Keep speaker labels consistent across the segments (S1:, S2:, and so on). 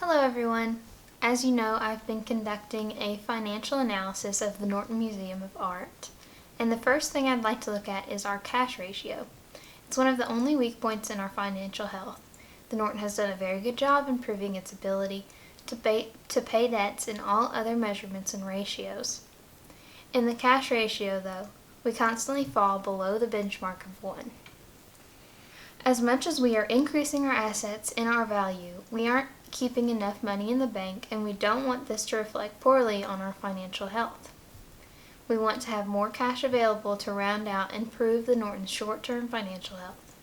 S1: Hello everyone! As you know, I've been conducting a financial analysis of the Norton Museum of Art, and the first thing I'd like to look at is our cash ratio. It's one of the only weak points in our financial health. The Norton has done a very good job improving its ability to pay debts in all other measurements and ratios. In the cash ratio, though, we constantly fall below the benchmark of 1. As much as we are increasing our assets in our value, we aren't keeping enough money in the bank, and we don't want this to reflect poorly on our financial health. We want to have more cash available to round out and improve the Norton's short-term financial health.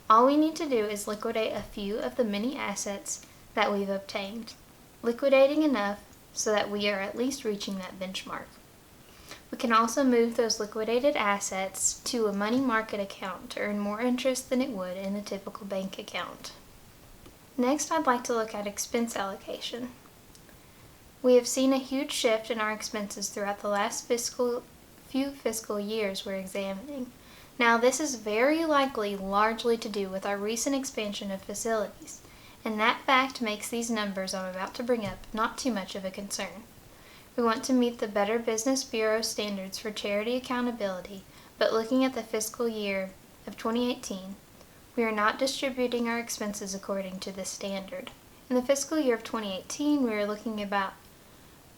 S1: All we need to do is liquidate a few of the many assets that we've obtained, liquidating enough so that we are at least reaching that benchmark. We can also move those liquidated assets to a money market account to earn more interest than it would in a typical bank account. Next, I'd like to look at expense allocation. We have seen a huge shift in our expenses throughout the last few fiscal years we're examining. Now, this is very likely largely to do with our recent expansion of facilities, and that fact makes these numbers I'm about to bring up not too much of a concern. We want to meet the Better Business Bureau standards for charity accountability, but looking at the fiscal year of 2018, we are not distributing our expenses according to this standard. In the fiscal year of 2018, we are looking at about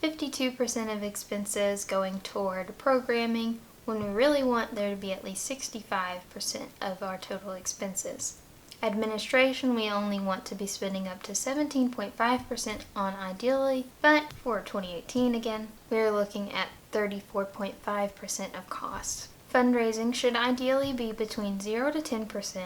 S1: 52% of expenses going toward programming, when we really want there to be at least 65% of our total expenses. Administration, we only want to be spending up to 17.5% on ideally, but for 2018 again, we are looking at 34.5% of costs. Fundraising should ideally be between 0 to 10%,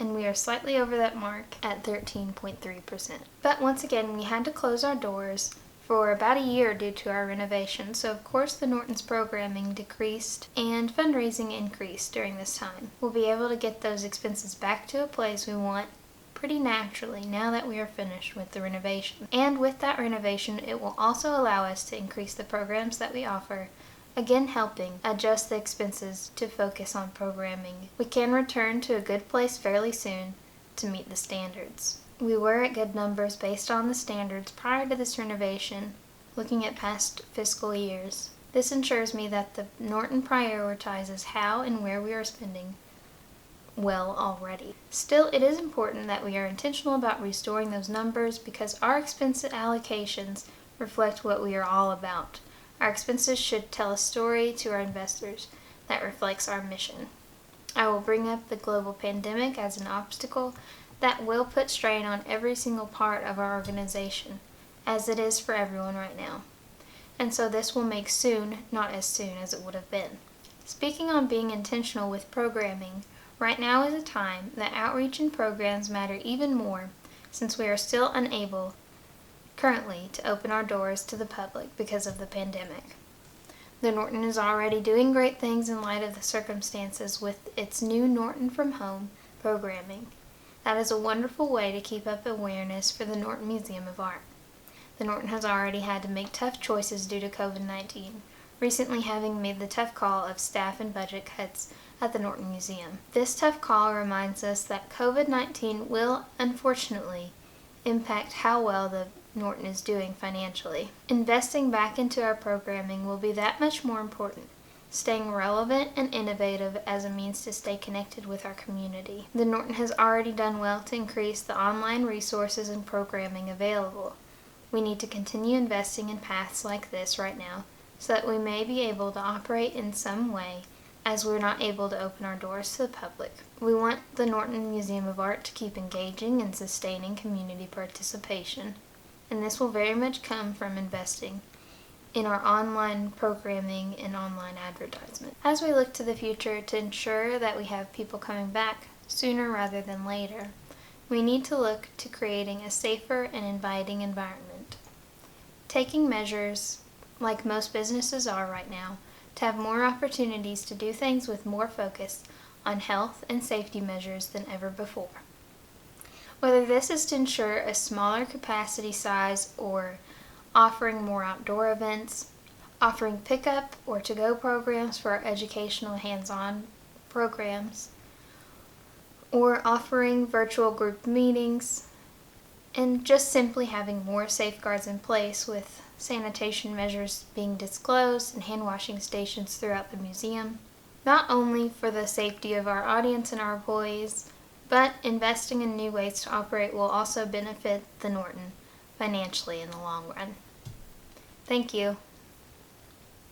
S1: and we are slightly over that mark at 13.3%. But once again, we had to close our doors for about a year due to our renovation, so of course the Norton's programming decreased and fundraising increased during this time. We'll be able to get those expenses back to a place we want pretty naturally now that we are finished with the renovation. And with that renovation, it will also allow us to increase the programs that we offer, again helping adjust the expenses to focus on programming. We can return to a good place fairly soon to meet the standards. We were at good numbers based on the standards prior to this renovation, looking at past fiscal years. This ensures me that the Norton prioritizes how and where we are spending well already. Still, it is important that we are intentional about restoring those numbers because our expense allocations reflect what we are all about. Our expenses should tell a story to our investors that reflects our mission. I will bring up the global pandemic as an obstacle that will put strain on every single part of our organization, as it is for everyone right now. And so this will make soon not as soon as it would have been. Speaking on being intentional with programming, right now is a time that outreach and programs matter even more since we are still unable currently to open our doors to the public because of the pandemic. The Norton is already doing great things in light of the circumstances with its new Norton from Home programming. That is a wonderful way to keep up awareness for the Norton Museum of Art. The Norton has already had to make tough choices due to COVID-19, recently having made the tough call of staff and budget cuts at the Norton Museum. This tough call reminds us that COVID-19 will, unfortunately, impact how well the Norton is doing financially. Investing back into our programming will be that much more important, staying relevant and innovative as a means to stay connected with our community. The Norton has already done well to increase the online resources and programming available. We need to continue investing in paths like this right now so that we may be able to operate in some way as we're not able to open our doors to the public. We want the Norton Museum of Art to keep engaging and sustaining community participation, and this will very much come from investing in our online programming and online advertisement. As we look to the future to ensure that we have people coming back sooner rather than later, we need to look to creating a safer and inviting environment. Taking measures, like most businesses are right now, to have more opportunities to do things with more focus on health and safety measures than ever before. Whether this is to ensure a smaller capacity size or offering more outdoor events, offering pickup or to-go programs for our educational hands-on programs, or offering virtual group meetings, and just simply having more safeguards in place with sanitation measures being disclosed and hand washing stations throughout the museum, not only for the safety of our audience and our employees, but investing in new ways to operate will also benefit the Norton financially in the long run. Thank you.